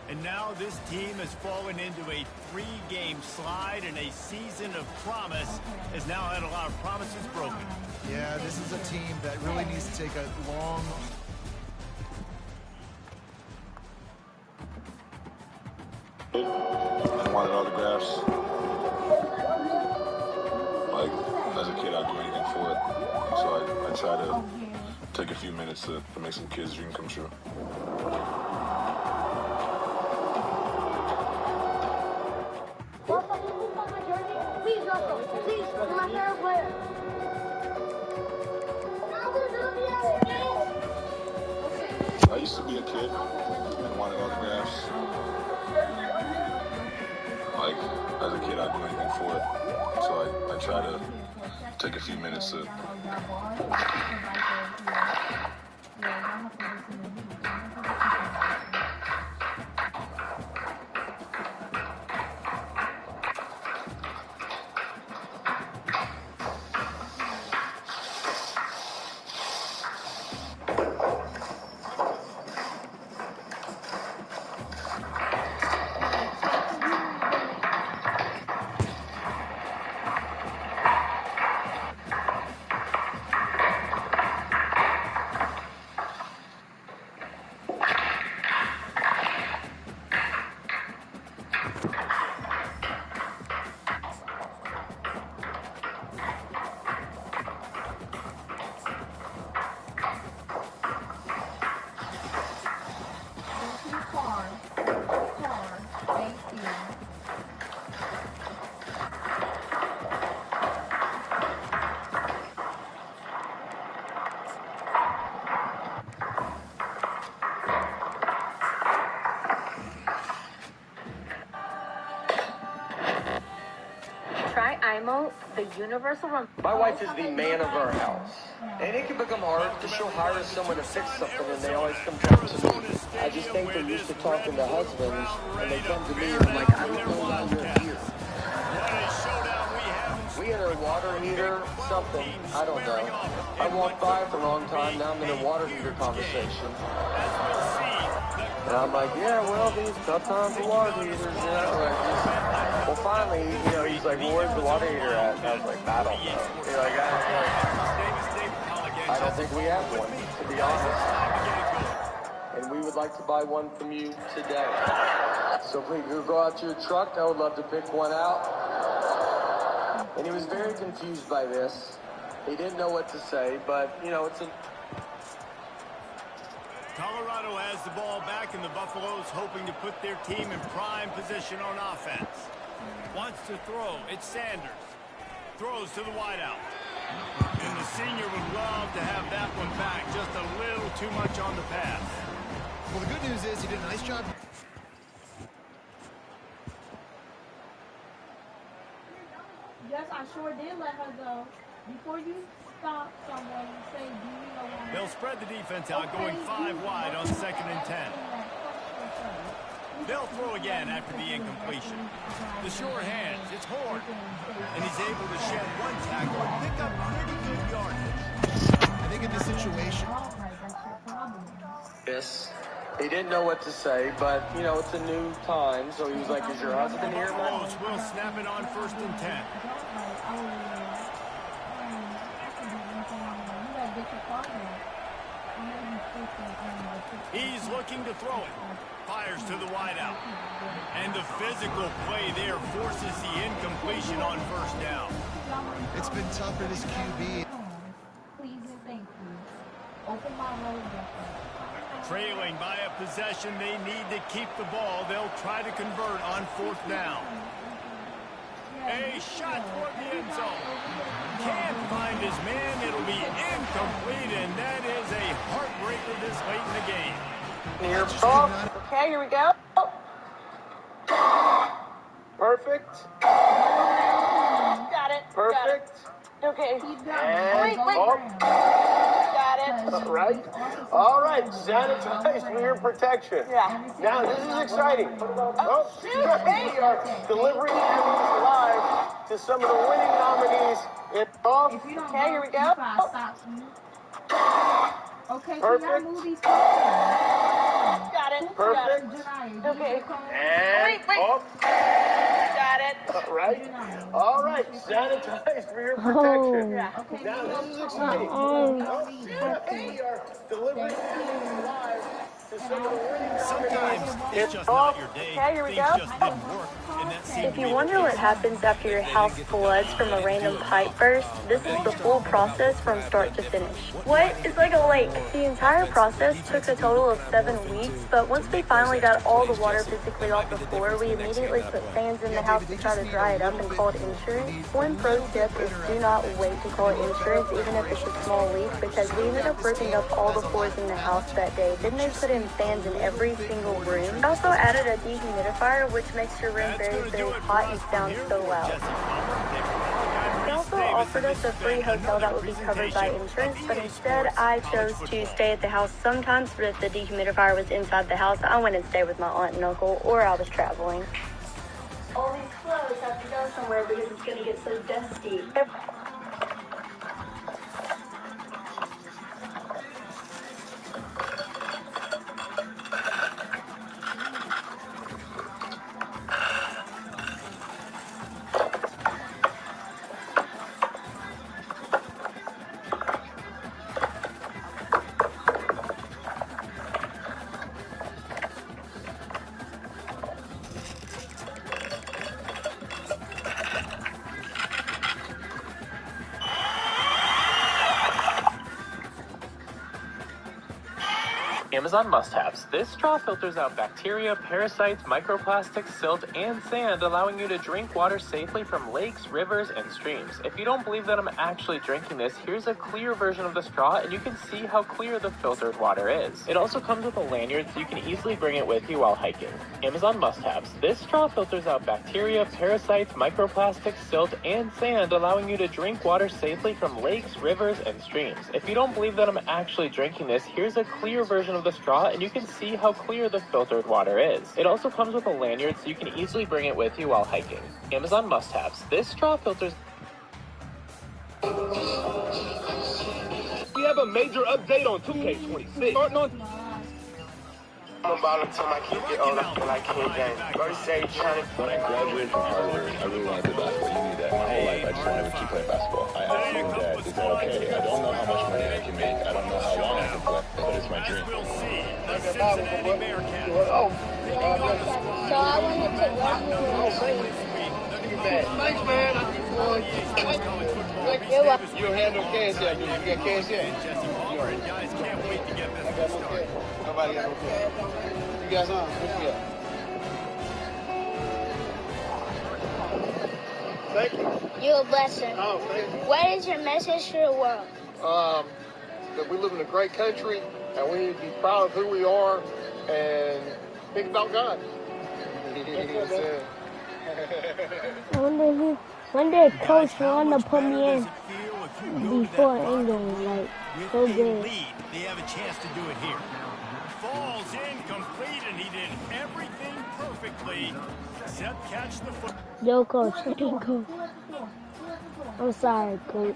And now this team has fallen into a 3-game slide, and a season of promise has now had a lot of promises broken. Yeah, this is a team that really needs to take a long... I wanted autographs. Like, as a kid, I'd do anything for it. So I try to take a few minutes to make some kids' dream come true. Please, Russell. Please, you're my favorite player. I used to be a kid and wanted autographs. Like, as a kid, I'd do anything for it. So I try to take a few minutes to... Try IMO, the universal run. My wife is the man of our house. And it can become hard to show hire someone to fix something and they always come down to me. I just think they're used to talking to husbands and they come to me and I'm like, I don't know why you're here. We had a water heater, something, I don't know. I walked by for a long time, now I'm in a water heater conversation. And I'm like, yeah, well, these tough times for water heaters, you know. Well, finally, you know, he's like, well, where's the water heater at? And I was like, I don't know. He's like, I don't think we have one, to be honest. And we would like to buy one from you today. So if we could go out to your truck, I would love to pick one out. And he was very confused by this. He didn't know what to say, but, you know, it's a... Colorado has the ball back, and the Buffaloes hoping to put their team in prime position on offense. Wants to throw. It's Sanders. Throws to the wideout. And the senior would love to have that one back. Just a little too much on the pass. Well, the good news is he did a nice job. Yes, I sure did let her go. Before you stop someone, you say, do you know what? They'll spread the defense out, going 5 wide on 2nd and 10. They'll throw again after the incompletion. The sure hands, it's Horn. And he's able to shed one tackle and pick up pretty good yardage. I think in this situation... Yes. He didn't know what to say, but, you know, it's a new time, so he was like, is your husband here, man? Buffaloes will snap it on 1st and 10. He's looking to throw it. Fires to the wideout. And the physical play there forces the incompletion on 1st down. It's been tough for this QB. Please and thank you. Open my road up. Trailing by a possession, they need to keep the ball. They'll try to convert on 4th down. A shot toward the end zone. Can't find his man. It'll be incomplete, and that is a heartbreaker this late in the game. Here, ball. Okay, here we go. Perfect. Got it. Perfect. Okay. And wait. Got it. All right. All right. Sanitize for your protection. Yeah. Now, this is exciting. Oh, we are delivering you live to some of the winning nominees. Okay, here we go. Okay, Perfect. so you gotta move these. Got it. Perfect. Okay. And Wait. up. Got it. All right. Sanitize for your protection. Okay. Now this is exciting. Hey, our delivery man live to some of the winning Sometimes combinations. it's just not your day. Okay, here we Things go. just didn't work, and that seemed If to you be the wonder what case. happens after your house floods from a random pipe burst, this is the full process from start to finish. What? It's like a lake. The entire process took a total of 7 weeks, but once we finally got all the water physically off the floor, we immediately put fans in the house to try to dry it up and called insurance. One pro tip is do not wait to call insurance, even if it's a small leak, because we ended up ripping up all the floors in the house that day. Then they put in fans in every single room. We also added a dehumidifier, which makes your room very, very hot and sounds so loud. They also offered us a free hotel that would be covered by insurance, but instead I chose to stay at the house sometimes, but if the dehumidifier was inside the house, I went and stayed with my aunt and uncle, or I was traveling. All these clothes have to go somewhere because it's going to get so dusty. Amazon must-haves. This straw filters out bacteria, parasites, microplastics, silt, and sand, allowing you to drink water safely from lakes, rivers, and streams. If you don't believe that I'm actually drinking this, here's a clear version of the straw, and you can see how clear the filtered water is. It also comes with a lanyard, so you can easily bring it with you while hiking. Amazon must-haves. This straw filters out bacteria, parasites, microplastics, silt, and sand, allowing you to drink water safely from lakes, rivers, and streams. If you don't believe that I'm actually drinking this, here's a clear version of the straw, and you can see how clear the filtered water is. It also comes with a lanyard, so you can easily bring it with you while hiking. Amazon must-haves. This straw filters... We have a major update on 2K26. I'm about until my kids get old, I feel like King James. Verse say trying to... When I graduated from Harvard, I really wanted to play basketball. You knew that. My whole life, I just wanted to keep playing basketball. I asked my dad, is that okay? I don't know how much money I can make. I don't know how long I can play, but it's my dream. We'll see. The Cincinnati Bearcats. So I wanted to learn Thanks, man. You handle cash out. You got cash out. Jesse Palmer and guys can't wait to get this started. Nobody got okay. You guys on? What you got? Thank you. You're a blessing. Oh, thank you. What is your message to the world? That we live in a great country, and we need to be proud of who we are and think about God. When did Coach Wanda put me in before England, like, so good. They have a chance to do it here. Falls incomplete, and he did everything perfectly except catch the foot. Yo, Coach, I didn't go. I'm sorry, Coach.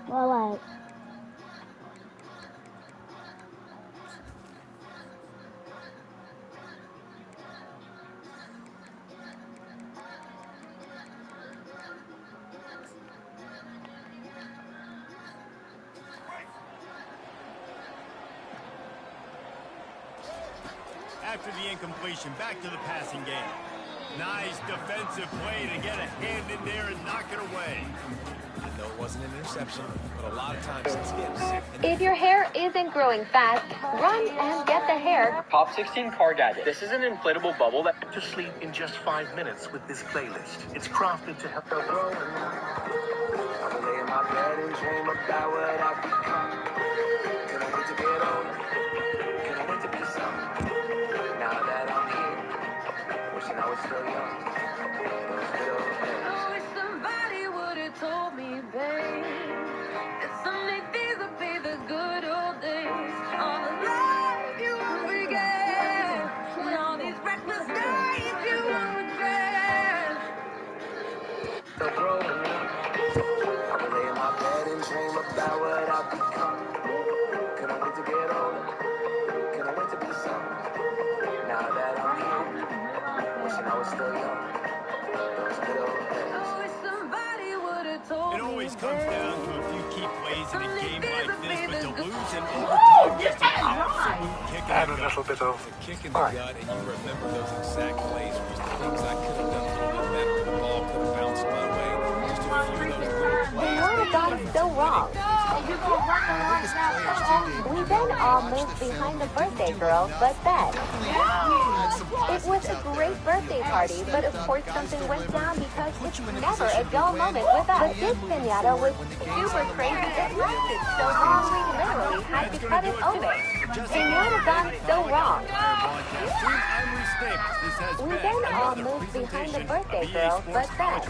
Well, like, After the incompletion, back to the passing game. Nice defensive play to get a hand in there and knock it away. I know it wasn't an interception, but a lot of times it's skips. If your hair isn't growing fast, run and get the hair. Pop 16 Car Gadget. This is an inflatable bubble that... To sleep in just 5 minutes with this playlist. It's crafted to help grow. I'm lay in my bed and dream about what I become. Can I wait to get older? Can I wait to be something? Now that I'm here, wishing I was still young. Those good old days. I wish somebody would have told me, babe, that someday these would be the good old days. All the love you won't forget, and all these reckless days you won't regret. Still growing up. I'm lay in my bed and dream about what I become. Can I wait to get older? Can I wait to for you. It always comes down to a few key plays in a game like this, but to lose in overtime just an absolute kick in the gut. A little bit of A kick in the gut, and you remember those exact plays. Was the things I could have done a little bit better. The ball could have bounced my way. Just a few of those little plays. They might have gone so wrong. We then all moved behind the birthday girl, but then. It was a great birthday party, but of course something went down because it's never a dull moment with us. But this piñata was super crazy. It lasted so long we literally had to cut it open. It might have gone so wrong. We then all moved behind the birthday girl, but then.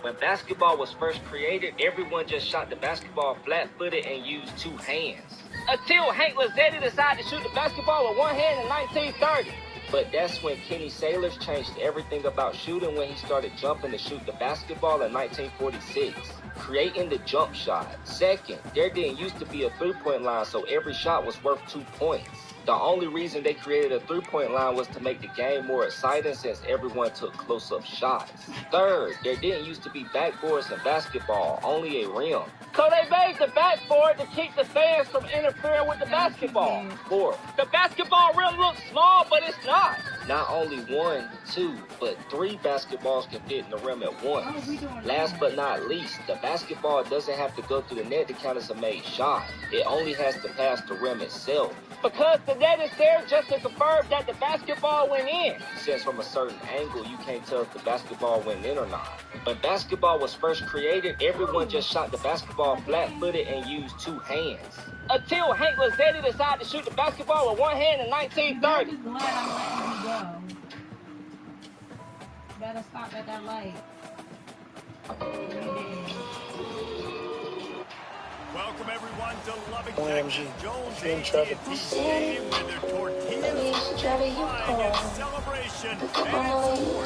When basketball was first created, everyone just shot the basketball flat-footed and used two hands. Until Hank Lazzetti decided to shoot the basketball with one hand in 1930. But that's when Kenny Sailors changed everything about shooting when he started jumping to shoot the basketball in 1946, creating the jump shot. Second, there didn't used to be a three-point line, so every shot was worth 2 points. The only reason they created a three-point line was to make the game more exciting since everyone took close-up shots. Third, there didn't used to be backboards in basketball, only a rim. So they made the backboard to keep the fans from interfering with the basketball. Fourth, the basketball rim looks small, but it's not. Not only 1, 2, but 3 basketballs can fit in the rim at once. Last but not least, the basketball doesn't have to go through the net to count as a made shot. It only has to pass the rim itself. Because the net is there just to confirm that the basketball went in. Since from a certain angle, you can't tell if the basketball went in or not. When basketball was first created, everyone just shot the basketball flat-footed and used 2 hands. Until Hank Lazzetti decided to shoot the basketball with 1 hand in 1930. I'm glad I'm letting you go. Better stop at that light. Welcome everyone to Lubbock, Texas. Jones AT&T Stadium with their tortillas flying in celebration and support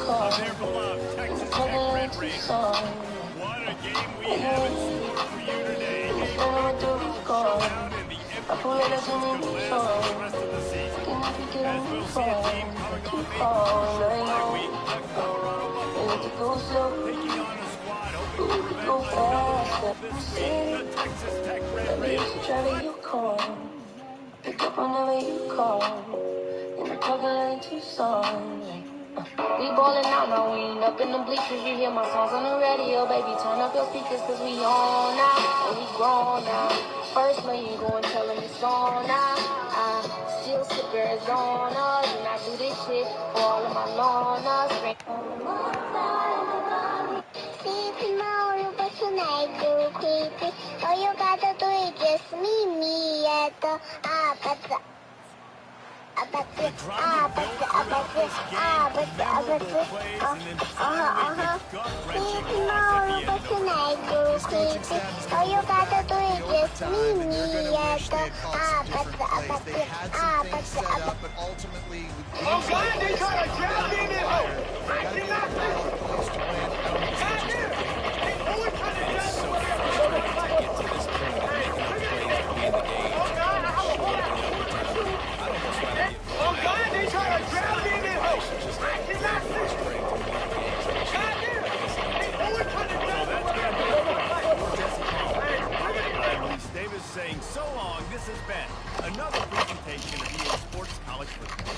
of their beloved Texas Tech Red Raiders. What a game we have in store for you today. A big showdown in the MPS is going to last the rest of the season. As we'll see a team coming off a first bye week, the Colorado Buffaloes, taking on a squad hoping to revenge the this week, the Texas Tech Red Raiders. Pick up whenever you call. In the parking lot in Tucson. We ballin' out now, we ain't up in the bleachers. You hear my songs on the radio, baby. Turn up your speakers, cause we on now. And we grown now. First lane, go and tell them it's on now. Still sip Arizona. And I do this shit for all of my loners. But tonight you creepy. All you gotta do is just meet me at the Davis saying so long. This has been another presentation of EA Sports College Football.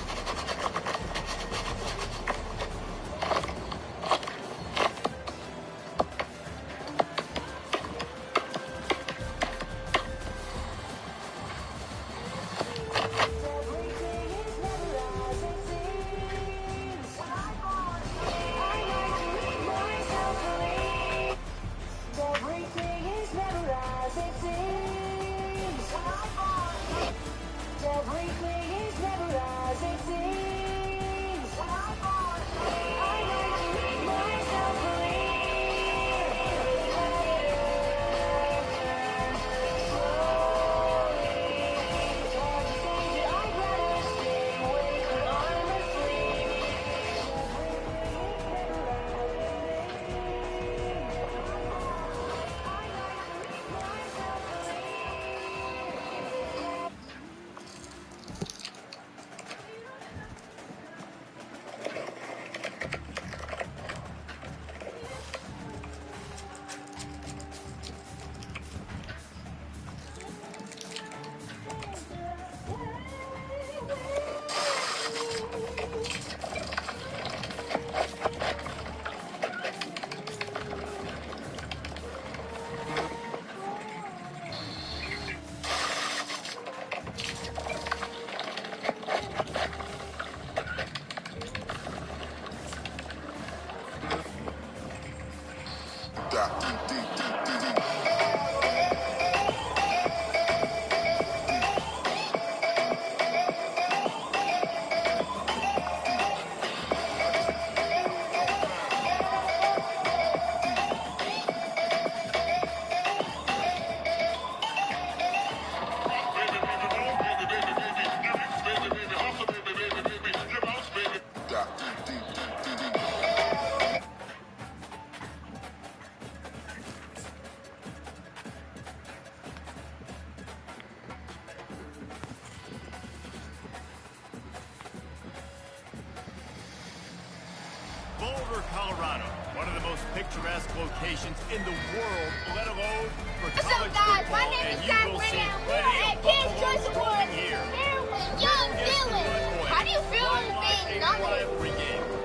Denver, Colorado. One of the most picturesque locations in the world, let alone for What's college up, guys? football. My name is And you Zach will see Brennan. We're plenty at of Kids Buffalo Choice strolling Awards here. here with Young Dylan. How do you feel being nominated?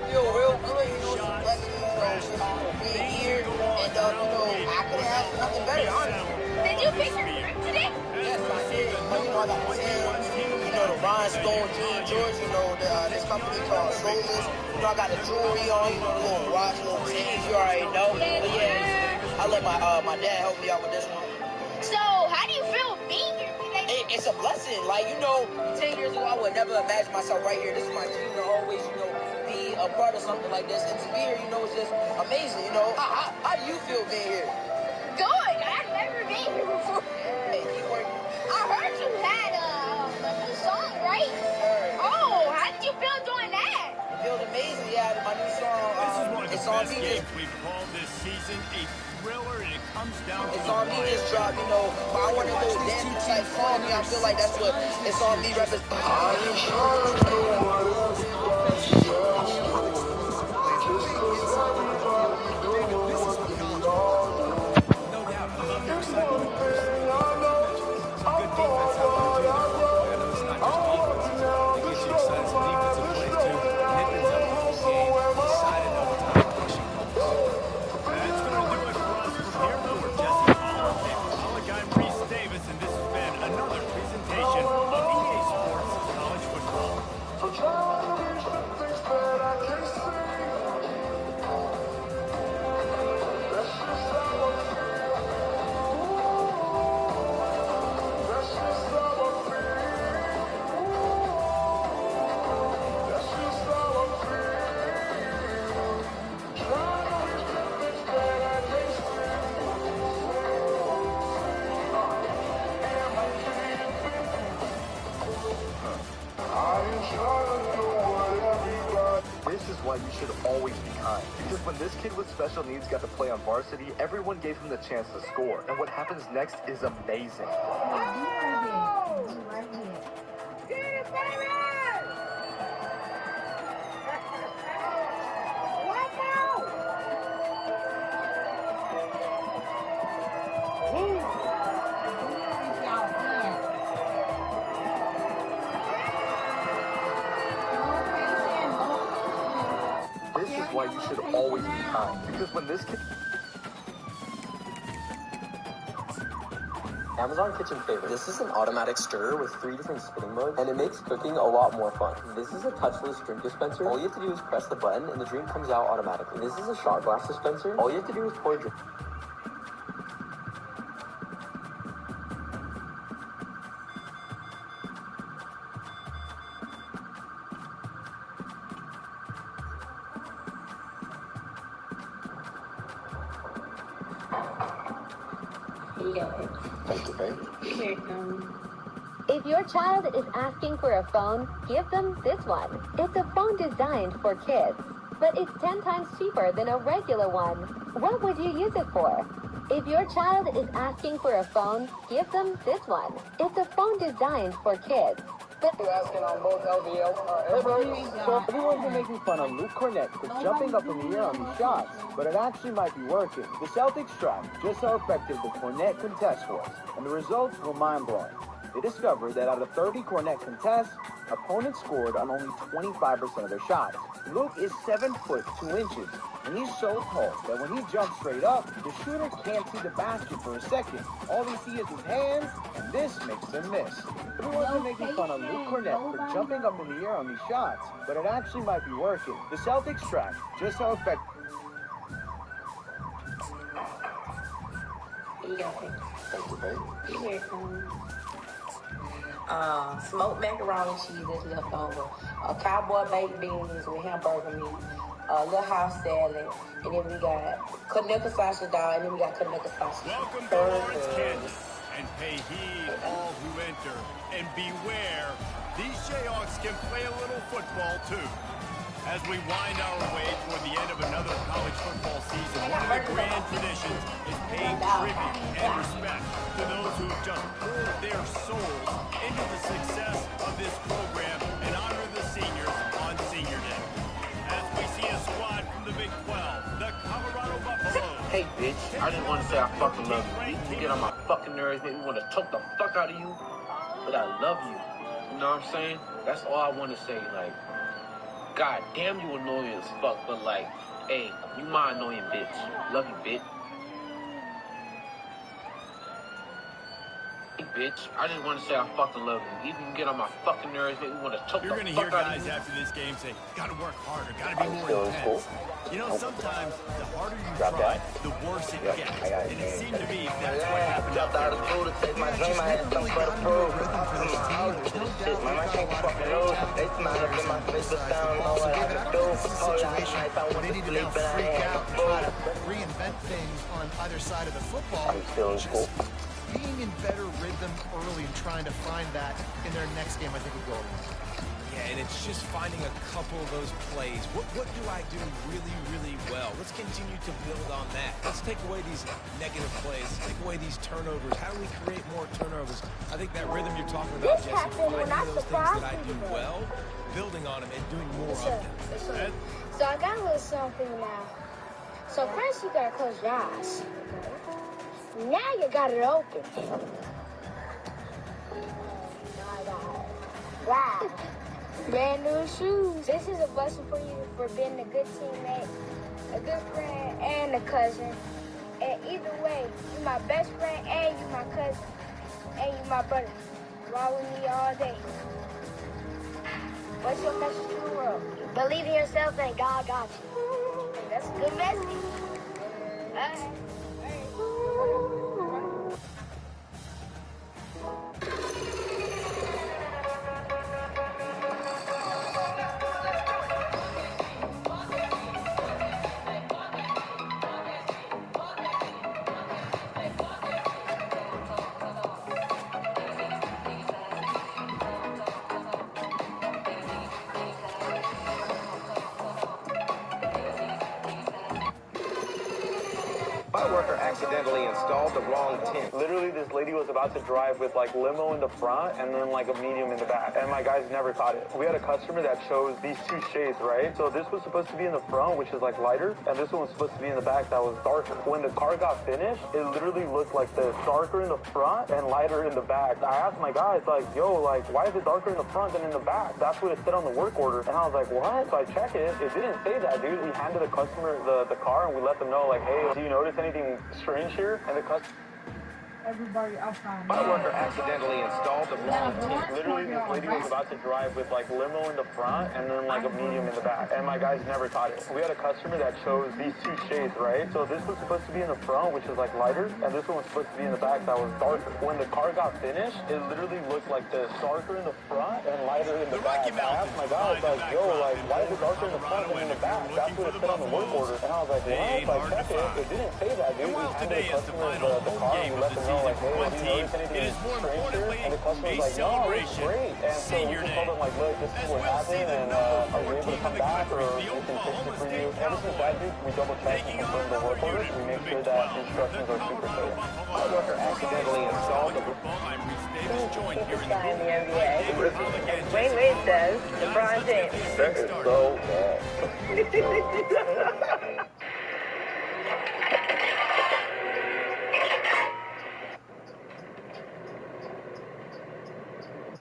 Feel real good, you know, it's a blessing, you know, just being here, and, I could have nothing better, honestly. Did you pick your group today? Yes, I did. I got the Tim's, the Rhinestone Jean George, this company called Soulless. I got the jewelry on, the little watch, little chains, you already know. But yeah, I let my dad help me out with this one. So, how do you feel being here today? It's a blessing. 10 years ago, I would never imagine myself right here. This is my dream to always, be a part of something like this. And to be here, it's just amazing, How do you feel being here? Good. I've never been here before. Hey, keep working. I heard you had a new song, right? Oh, how did you feel doing that? It feels amazing, yeah. My new song, This is one of the it's on best me. games we've called this season. A thriller, and it comes down to It's the on me wire. just dropped, But I want to go dance like calling me. I feel like that's what it's on me represents. This is why you should always be kind. Because when this kid with special needs got to play on varsity, everyone gave him the chance to score. And what happens next is amazing. This is why you should always be kind. Because when this kid... Amazon Kitchen Favorites. This is an automatic stirrer with 3 different spinning modes, and it makes cooking a lot more fun. This is a touchless drink dispenser. All you have to do is press the button, and the drink comes out automatically. This is a shot glass dispenser. All you have to do is pour a drink. Thank you, babe. Here it comes. If your child is asking for a phone, give them this one. It's a phone designed for kids, but it's 10 times cheaper than a regular one. What would you use it for? If your child is asking for a phone, give them this one. It's a phone designed for kids. You're asking on both LVL. Hey, buddy. So everyone's been making fun of Luke Cornett for jumping up in the air on these shots, but it actually might be working. The Celtics tracked just how effective the Cornett contest was, and the results were mind-blowing. They discovered that out of 30 Cornett contests, opponents scored on only 25% of their shots. Luke is 7 foot 2 inches, and he's so tall that when he jumps straight up, the shooter can't see the basket for a second. All they see is his hands, and this makes them miss. Everyone's been making fun of Luke Cornett for jumping up in the air on these shots, but it actually might be working. The Celtics tracked just how effective... Thank you, babe. Here it comes. Smoked macaroni and cheese that's left over, cowboy baked beans with hamburger meat, little house salad, and then we got Kanuka sausage dog, and then we got Kanuka sausage. Welcome to Lawrence, Kansas, and pay heed all who enter, and beware, these Jayhawks can play a little football too. As we wind our way toward the end of another college football season, one of the grand traditions is paying tribute and respect to those who have just poured their souls into the success of this program and honor the seniors on Senior Day. As we see a squad from the Big bitch. I just want to say I fucking love you. You get on my fucking nerves, make me want to choke the fuck out of you. But I love you. You know what I'm saying? That's all I want to say. Like, god damn, you annoying as fuck. But like, hey, you my annoying bitch. Love you, bitch. Bitch, I just want to say I fucking love you. Even you get on my fucking nerves, make me want to choke the fuck out of you. You're gonna hear guys after this game say, gotta work harder, gotta be more intense. You know, sometimes the harder you try, the worse it gets. And it seemed to me that's what happened. Jumped out of school to take my dream. I had something for the proof. I was with this shit, man. I can't fucking lose. They smile up in my face, but I don't know what I can do. Whole last night I went to sleep and I ain't have food. Reinvent things on either side of the football. I'm still in school. Being in better rhythm early and trying to find that in their next game, I think would go. Yeah, and it's just finding a couple of those plays. What do I do really, really well? Let's continue to build on that. Let's take away these negative plays. Let's take away these turnovers. How do we create more turnovers? I think that rhythm you're talking about, Jesse, finding those things that I do well, building on them, and doing more of them. So I got a little something now. So first you gotta close your eyes. Now you got it open. Wow. Brand new shoes. This is a blessing for you for being a good teammate, a good friend, and a cousin. And either way, you my best friend, and you my cousin, and you my brother. Ride with me all day. What's your message to the world? Believe in yourself and God got you. That's a good message. My worker accidentally installed the wrong tent. Literally, this lady was about to drive with like limo in the front and then like a medium in the back, and my guys never caught it. We had a customer that chose these two shades, right? So this was supposed to be in the front, which is like lighter, and this one was supposed to be in the back that was darker. When the car got finished, it literally looked like the darker in the front and lighter in the back. I asked my guys, like, yo, like, why is it darker in the front than in the back? That's what it said on the work order. And I was like, what? So I checked it. It didn't say that, dude. We handed the customer the car and we let them know, like, hey, do you notice anything strange here? And the customer... Everybody outside. My worker accidentally installed the wrong tent. Literally, this lady was about to drive with like limo in the front and then like a medium in the back, and my guys never caught it. We had a customer that chose these two shades, right? So this was supposed to be in the front, which is like lighter, and this one was supposed to be in the back that was darker. When the car got finished, it literally looked like the darker in the front and lighter in the back. I asked my guys, like, yo, like, why is it darker in the front than in the back? That's what it said on the work order. And I was like, what? So I checked it. It didn't say that, dude. We handed the customer the car and we let them know, like, hey, have you noticed anything strange here? And the customer was like, no, it's great. And so we just told them, like, look, this is what happened, and are you able to come back, or we can fix it for you? Ever since that, dude, we double check and confirm the work orders. We make sure that the instructions are super clear. My worker accidentally installed the... in the NBA. Wayne Wade says LeBron James. That is so bad.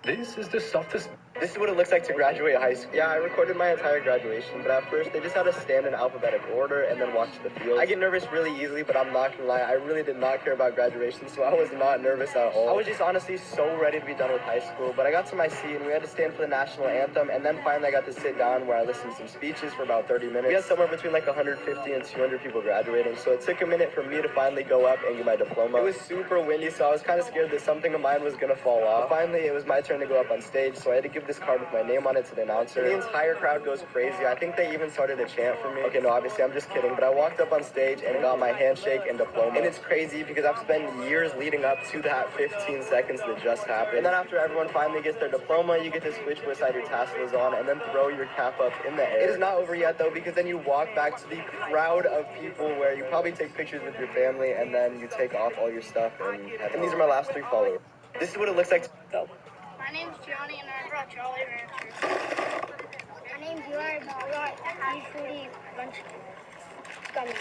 This is the softest. This is what it looks like to graduate high school. Yeah, I recorded my entire graduation, but at first they just had to stand in alphabetical order and then watch the field. I get nervous really easily, but I'm not gonna lie, I really did not care about graduation, so I was not nervous at all. I was just honestly so ready to be done with high school, but I got to my seat and we had to stand for the national anthem, and then finally I got to sit down where I listened to some speeches for about 30 minutes. We had somewhere between like 150 and 200 people graduating, so it took a minute for me to finally go up and get my diploma. It was super windy, so I was kind of scared that something of mine was gonna fall off. But finally, it was my turn to go up on stage, so I had to give this card with my name on it to the announcer. The entire crowd goes crazy. I think they even started a chant for me. Okay, no, obviously I'm just kidding, but I walked up on stage and got my handshake and diploma. And it's crazy because I've spent years leading up to that 15 seconds that just happened. And then after everyone finally gets their diploma, you get to switch what side your tassel is on and then throw your cap up in the air. It is not over yet though, because then you walk back to the crowd of people where you probably take pictures with your family and then you take off all your stuff and these are my last 3 followers. This is what it looks like to go. My name's Johnny and I brought Jolly Ranchers. My name's Eli and I brought these fruity bunch gummies.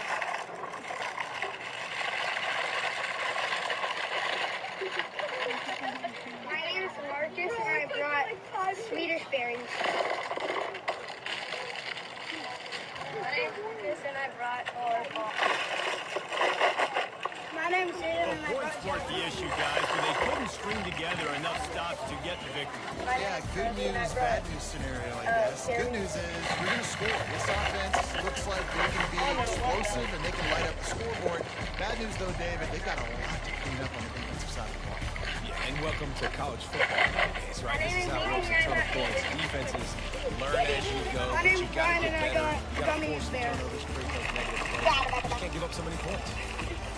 Well, points weren't the issue, guys, but they couldn't string together enough stops to get the victory. Yeah, good news, bad news scenario, I guess. Good news is you're going to score. This offense looks like they can be explosive and they can light up the scoreboard. Bad news, though, David, they've got a lot to clean up on the defensive side of the ball. Yeah, and welcome to college football nowadays, right? This is how it works. A ton of points. Defenses learn as you go, but you got to get better. You got to force the turnovers, create those negative plays. You just can't give up so many points.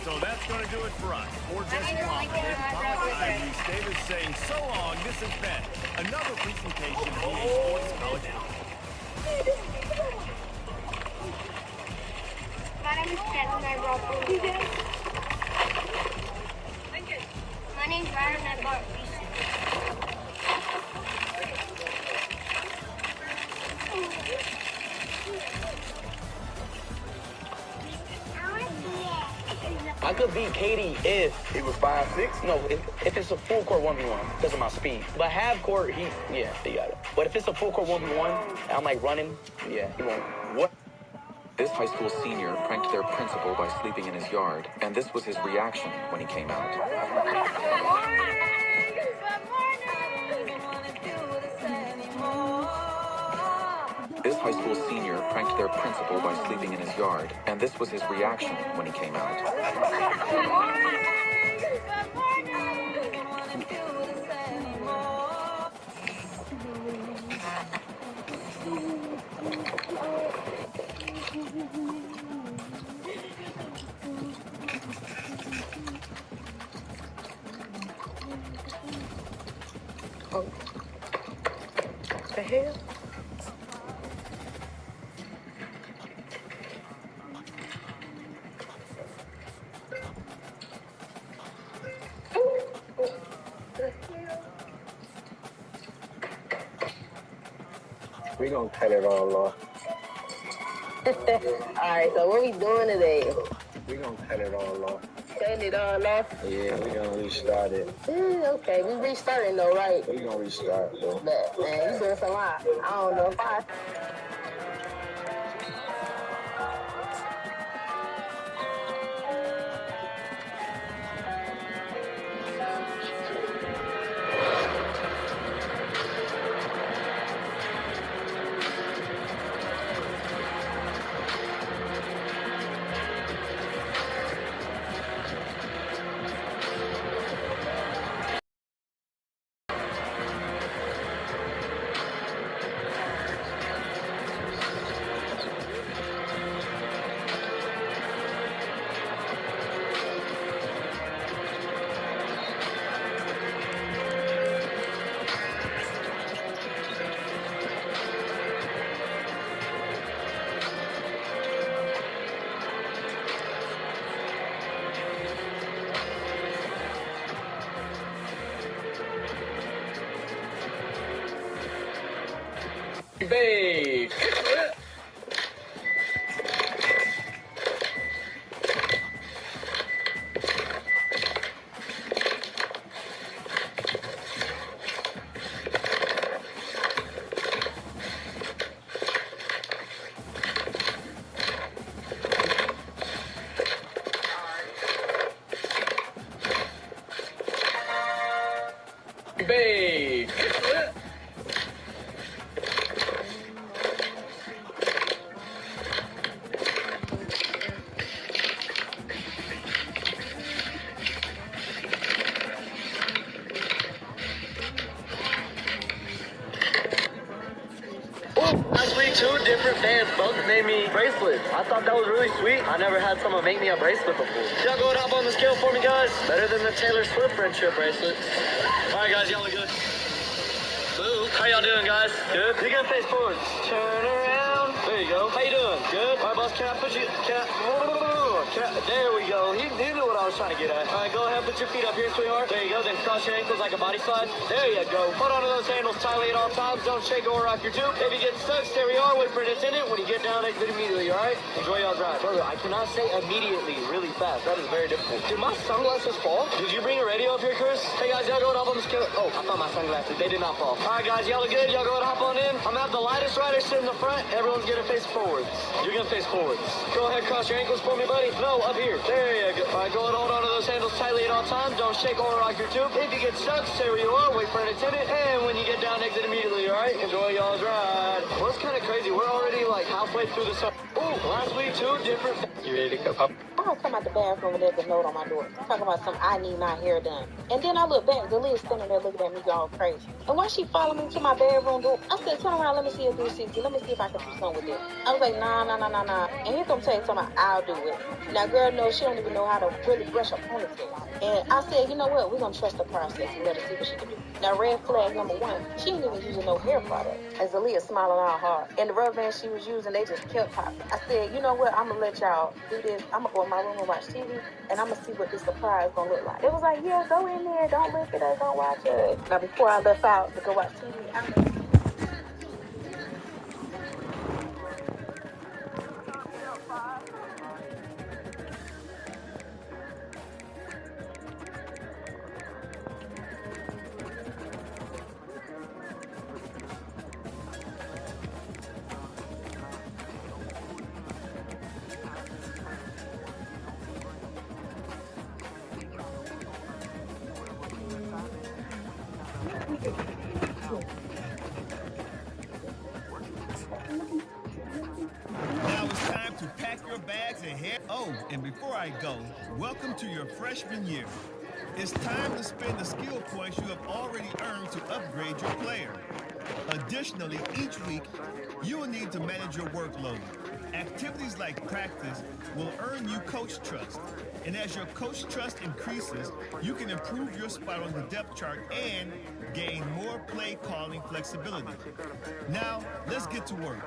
So that's going to do it for us. For Jesse Palmer, David Pollack, I'm Reese Davis saying so long. This has been another presentation of EA Sports College Football. My name is Kevin. I brought food. My name's Ryan. I brought I could beat Katie if it was 5'6". No, if it's a full court 1v1 because of my speed. But half court, he got it. But if it's a full court 1v1, and I'm like running, he won't. What? This high school senior pranked their principal by sleeping in his yard, and this was his reaction when he came out. This high school senior pranked their principal by sleeping in his yard, and this was his reaction when he came out. Oh. The hell? We gonna cut it all off. Alright, so what we doing today? We gonna cut it all off. Cutting it all off? Yeah, we gonna restart it. Okay, we restarting though, right? We gonna restart, though. But, man, you doing some lot. I don't know if I... Babe. Babe. Last week, 2 different fans both made me bracelets. I thought that was really sweet. I never had someone make me a bracelet before. Y'all go up on the scale for me, guys? Better than the Taylor Swift friendship bracelet. All right, guys, y'all look good. Luke, how y'all doing, guys? Good? You can face forward. Turn around. There you go. How you doing? Good? All right, boss, can I put you... There we go. He knew what I was trying to get at. All right, go ahead, put your feet up here, sweetheart. There you go. Then cross your ankles like a body slide. There you go. Hold on to those handles tightly at all times. Don't shake or rock your tube. If you get stuck, stay where you are. Wait for an attendant. When you get down, exit immediately, all right? Enjoy y'all's ride. Brother, I cannot say immediately really fast. That is very difficult. Did my sunglasses fall? Did you bring a radio up here, Chris? Hey, guys, y'all going up on the scale? Oh, I found my sunglasses. They did not fall. All right, guys, y'all look good. Y'all go and hop on in. I'm gonna have the lightest rider sit in the front. Everyone's getting gonna face forwards. You're gonna face forwards. Go ahead, cross your ankles for me, buddy. No, up here. There you go. All right, go and hold on to those handles tightly at all times. Don't shake or rock your tube. If you get stuck, stay where you are. Wait for an attendant. And when you get down, exit immediately, all right? Enjoy y'all's ride. Well, it's kind of crazy. We're already, like, halfway through the summer. Ooh, last week, 2 different... You ready to go up? I was coming out the bathroom and there's a note on my door talking about some I need my hair done. And then I look back, Zalia's standing there looking at me all crazy. And why she followed me to my bedroom door? I said, turn around, let me see your 360. Let me see if I can do something with this. I was like, nah. And here come Tay talking about I'll do it. Now, girl, no, she don't even know how to really brush her ponytail. And I said, you know what? We're going to trust the process and let her see what she can do. Now, red flag number 1, she ain't even using no hair product. And Zalia smiling all hard. And the rubber band she was using, they just kept popping. I said, you know what? I'm going to let y'all do this. I'm going to go in my room and watch TV, and I'm going to see what this surprise is going to look like. It was like, yeah, go in there. Don't look at us. Don't watch it. Now, before I left out to go watch TV, Now it's time to pack your bags and head. Oh, and before I go, welcome to your freshman year. It's time to spend the skill points you have already earned to upgrade your player. Additionally, each week, you will need to manage your workload. Activities like practice will earn you coach trust. And as your coach trust increases, you can improve your spot on the depth chart and gain more play calling flexibility. Now, let's get to work.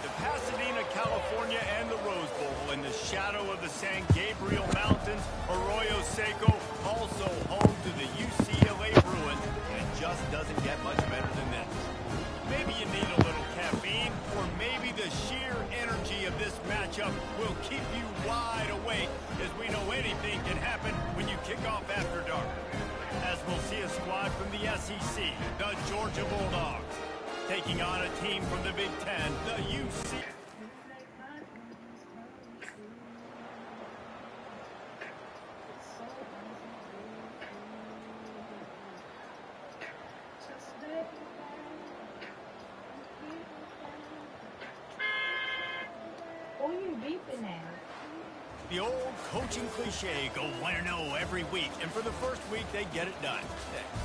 to Pasadena, California, and the Rose Bowl in the shadow of the San Gabriel Mountains. Arroyo Seco, also home to the UCLA Bruins, and it just doesn't get much better than this. Maybe you need a little caffeine, or maybe the sheer energy of this matchup will keep you wide awake, as we know anything can happen when you kick off after dark. As we'll see a squad from the SEC, the Georgia Bulldogs, taking on a team from the Big Ten, the UC. Who you beeping at? The old coaching cliche, go 1-0 every week, and for the first week, they get it done.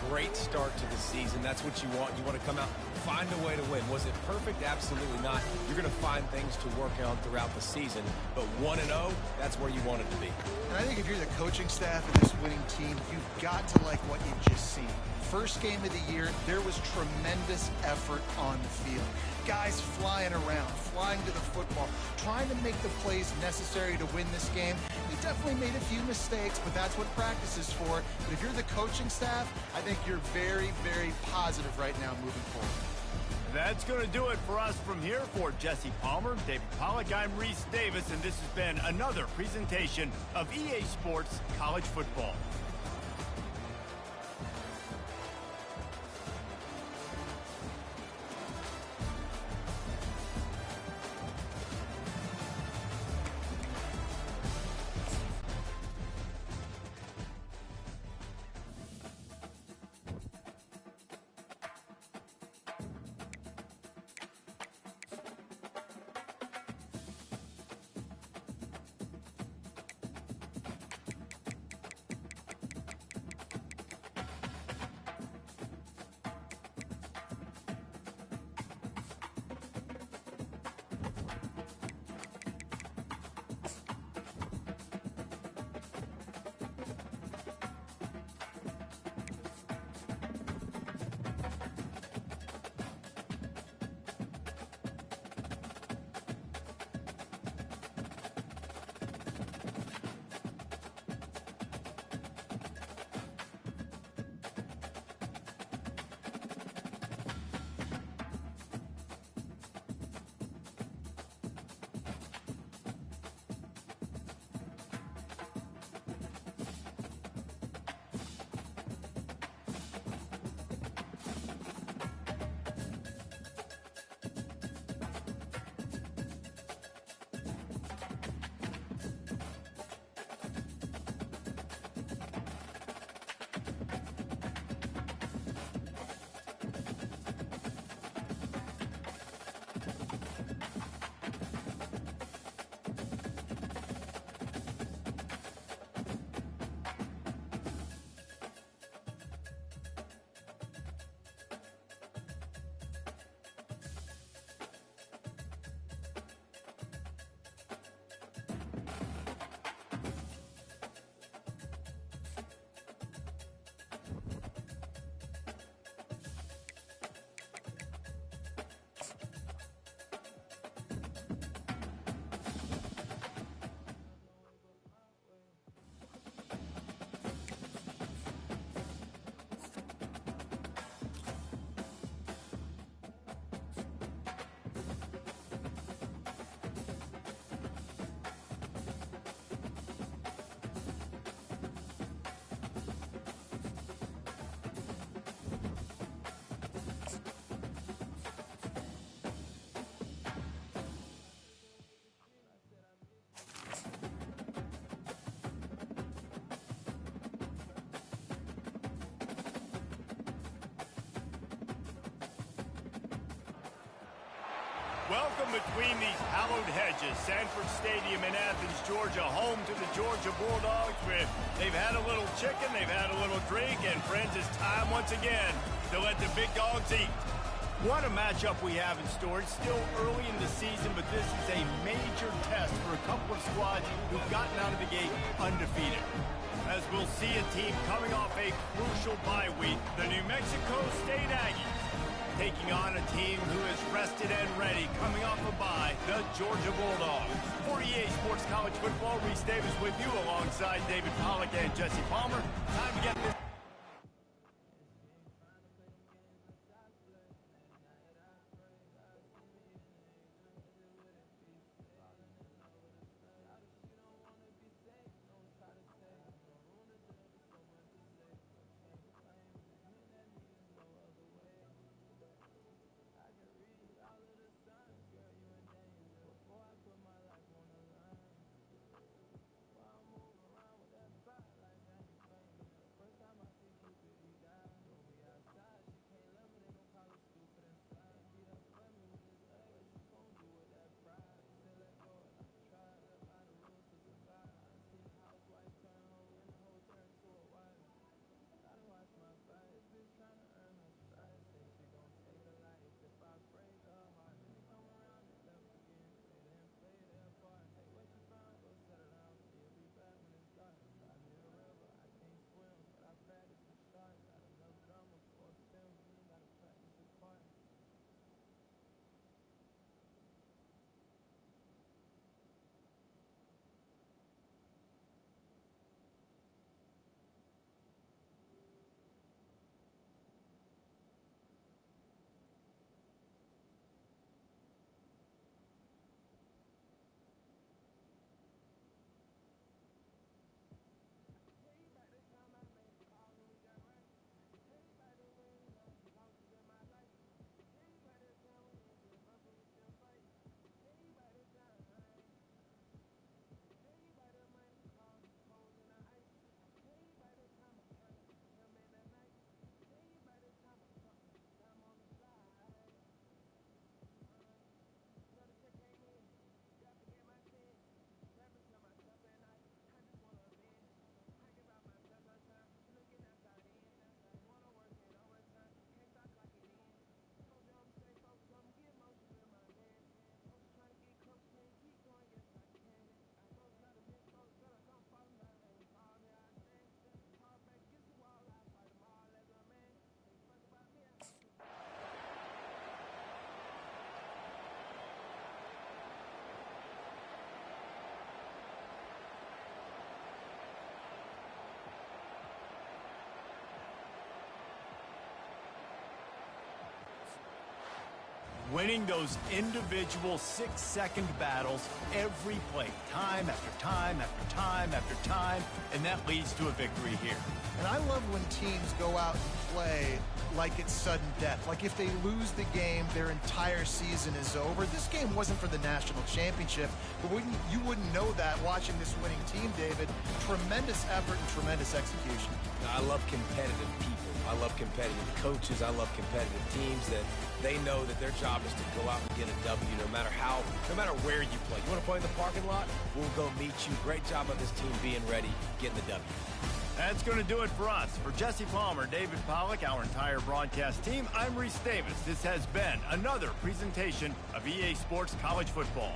Great start to the season. That's what you want. You want to come out, find a way to win. Was it perfect? Absolutely not. You're going to find things to work on throughout the season, but 1-0, that's where you want it to be. And I think if you're the coaching staff of this winning team, you've got to like what you've just seen. First game of the year, there was tremendous effort on the field. Guys flying around, flying to the football, trying to make the plays necessary to win this game. They definitely made a few mistakes, but that's what practice is for. But if you're the coaching staff, I think you're very, very positive right now moving forward. That's going to do it for us from here. For Jesse Palmer, David Pollack, I'm Reese Davis, and this has been another presentation of EA Sports College Football. Welcome between these hallowed hedges. Sanford Stadium in Athens, Georgia, home to the Georgia Bulldogs. They've had a little chicken, they've had a little drink, and friends, it's time once again to let the big dogs eat. What a matchup we have in store. It's still early in the season, but this is a major test for a couple of squads who've gotten out of the gate undefeated. as we'll see a team coming off a crucial bye week, the New Mexico State Aggies, taking on a team who is rested and ready, coming off a bye, the Georgia Bulldogs. For EA Sports College Football, Reese Davis with you alongside David Pollack and Jesse Palmer. Time to get this. Winning those individual 6-second battles every play, time after time after time after time, and that leads to a victory here. And I love when teams go out and play like it's sudden death. Like if they lose the game, their entire season is over. This game wasn't for the national championship, but you wouldn't know that watching this winning team, David. Tremendous effort and tremendous execution. I love competitive people. I love competitive coaches. I love competitive teams that they know that their job is to go out and get a W no matter where you play. You want to play in the parking lot? We'll go meet you. Great job of this team being ready, getting the W. That's going to do it for us. For Jesse Palmer, David Pollack, our entire broadcast team, I'm Reese Davis. This has been another presentation of EA Sports College Football.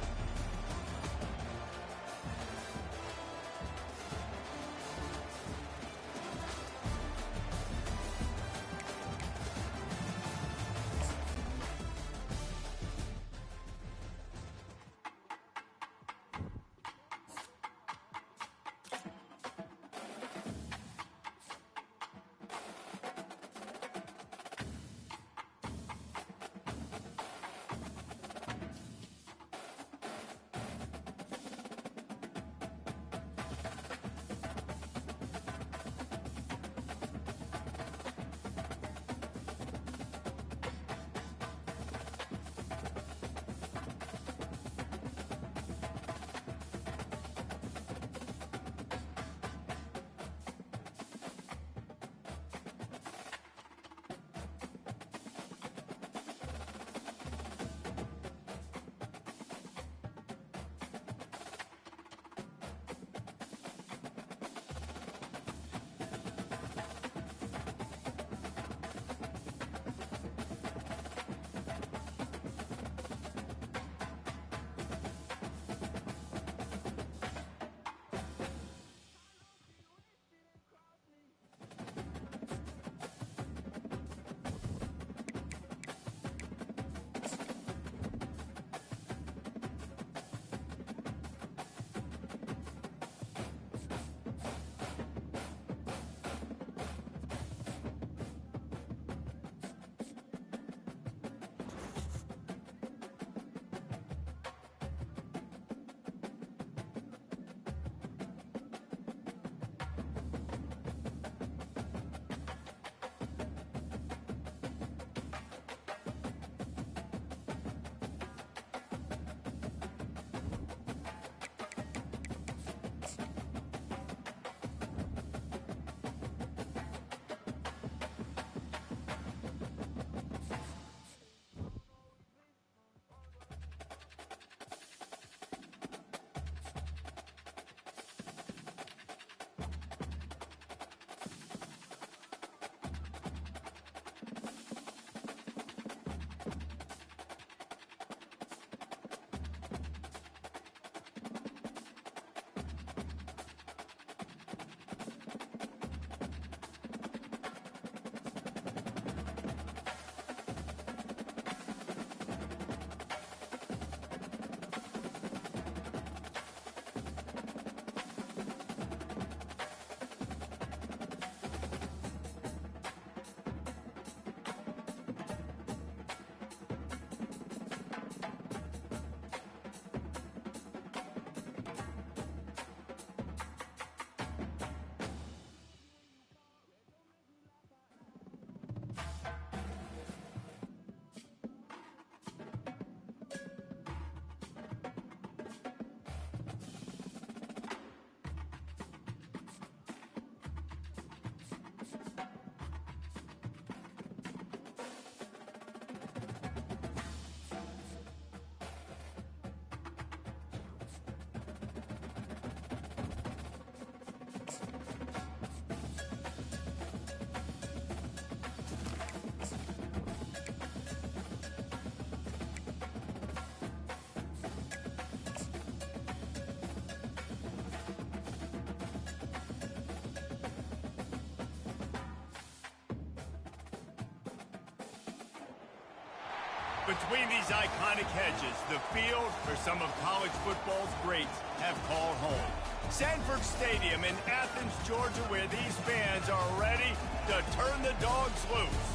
Between these iconic hedges, the field where some of college football's greats have called home. Sanford Stadium in Athens, Georgia, where these fans are ready to turn the dogs loose.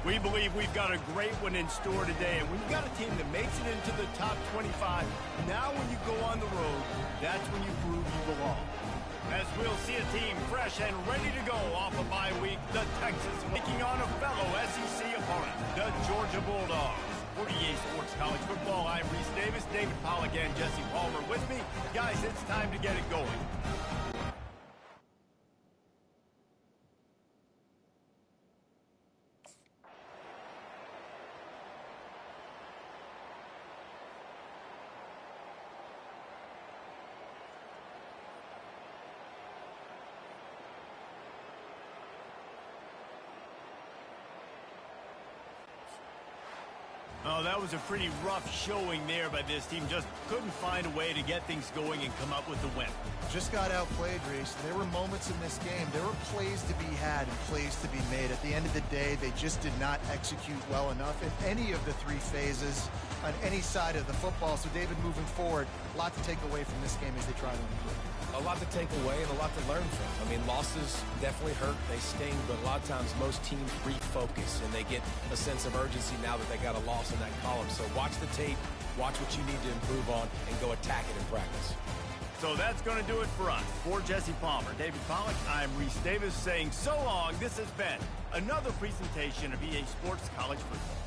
We believe we've got a great one in store today, and when you've got a team that makes it into the top 25, now when you go on the road, that's when you prove you belong. As we'll see a team fresh and ready to go off a bye week, the Texans taking on a fellow SEC opponent, the Georgia Bulldogs. For EA Sports College Football, I'm Reese Davis, David Pollack, and Jesse Palmer with me. Guys, it's time to get it going. Oh, that was a pretty rough showing there by this team. Just couldn't find a way to get things going and come up with the win. Just got outplayed, Reese. There were moments in this game. There were plays to be had and plays to be made. At the end of the day, they just did not execute well enough in any of the three phases on any side of the football. So, David, moving forward, a lot to take away from this game as they try to improve. A lot to take away and a lot to learn from. I mean, losses definitely hurt, they sting, but a lot of times most teams refocus and they get a sense of urgency now that they got a loss in that column. So watch the tape, watch what you need to improve on, and go attack it in practice. So that's going to do it for us. For Jesse Palmer, David Pollack, I'm Reese Davis saying so long. This has been another presentation of EA Sports College Football.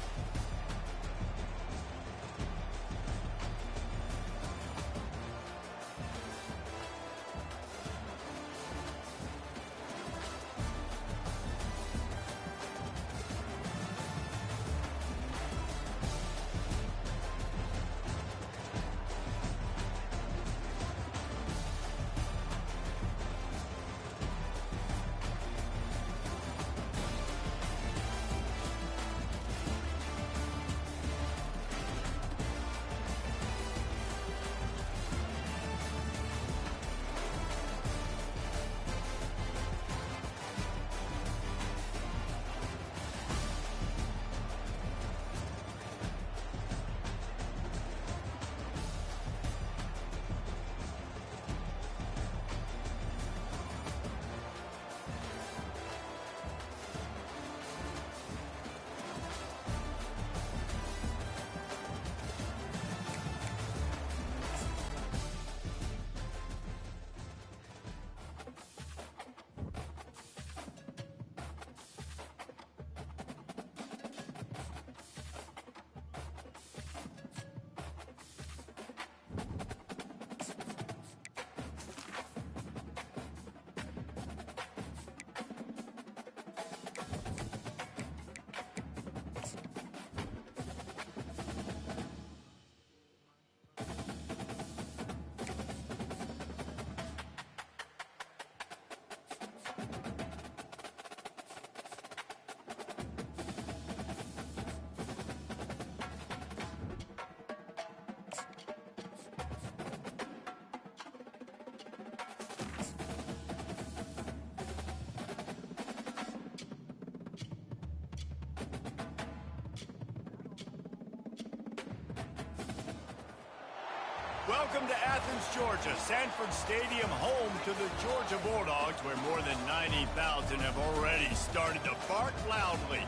Welcome to Athens, Georgia, Sanford Stadium, home to the Georgia Bulldogs, where more than 90,000 have already started to bark loudly.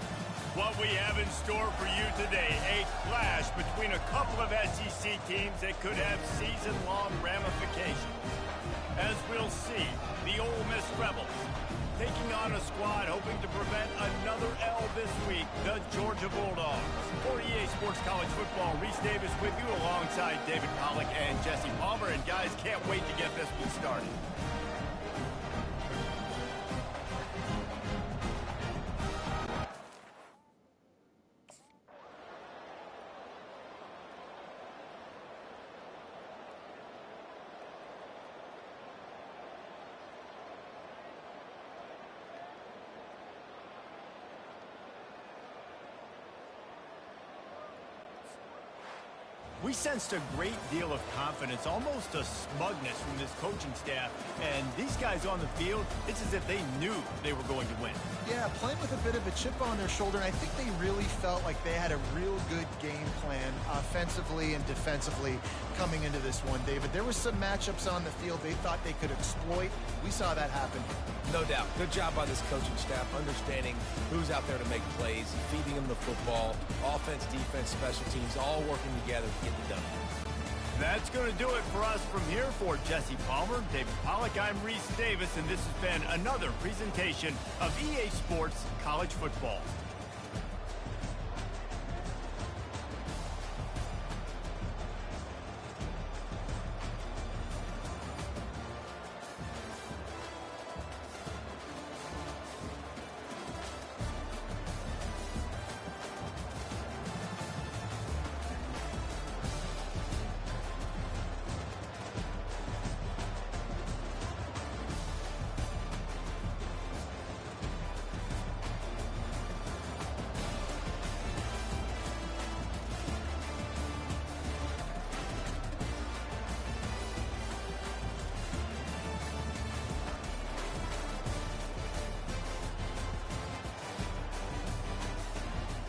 What we have in store for you today, a clash between a couple of SEC teams that could have season-long ramifications. As we'll see, the Ole Miss Rebels taking on a squad hoping to prevent another L this week, the Georgia Bulldogs. For EA Sports College Football, Reese Davis with you alongside David Pollack and Jesse Palmer. And guys, can't wait to get this one started. We sensed a great deal of confidence, almost a smugness from this coaching staff. And these guys on the field, it's as if they knew they were going to win. Yeah, playing with a bit of a chip on their shoulder, and I think they really felt like they had a real good game plan offensively and defensively coming into this one, David. There were some matchups on the field they thought they could exploit. We saw that happen. No doubt. Good job by this coaching staff, understanding who's out there to make plays, feeding them the football, offense, defense, special teams, all working together to get it done. That's going to do it for us from here. For Jesse Palmer, David Pollack, I'm Reese Davis, and this has been another presentation of EA Sports College Football.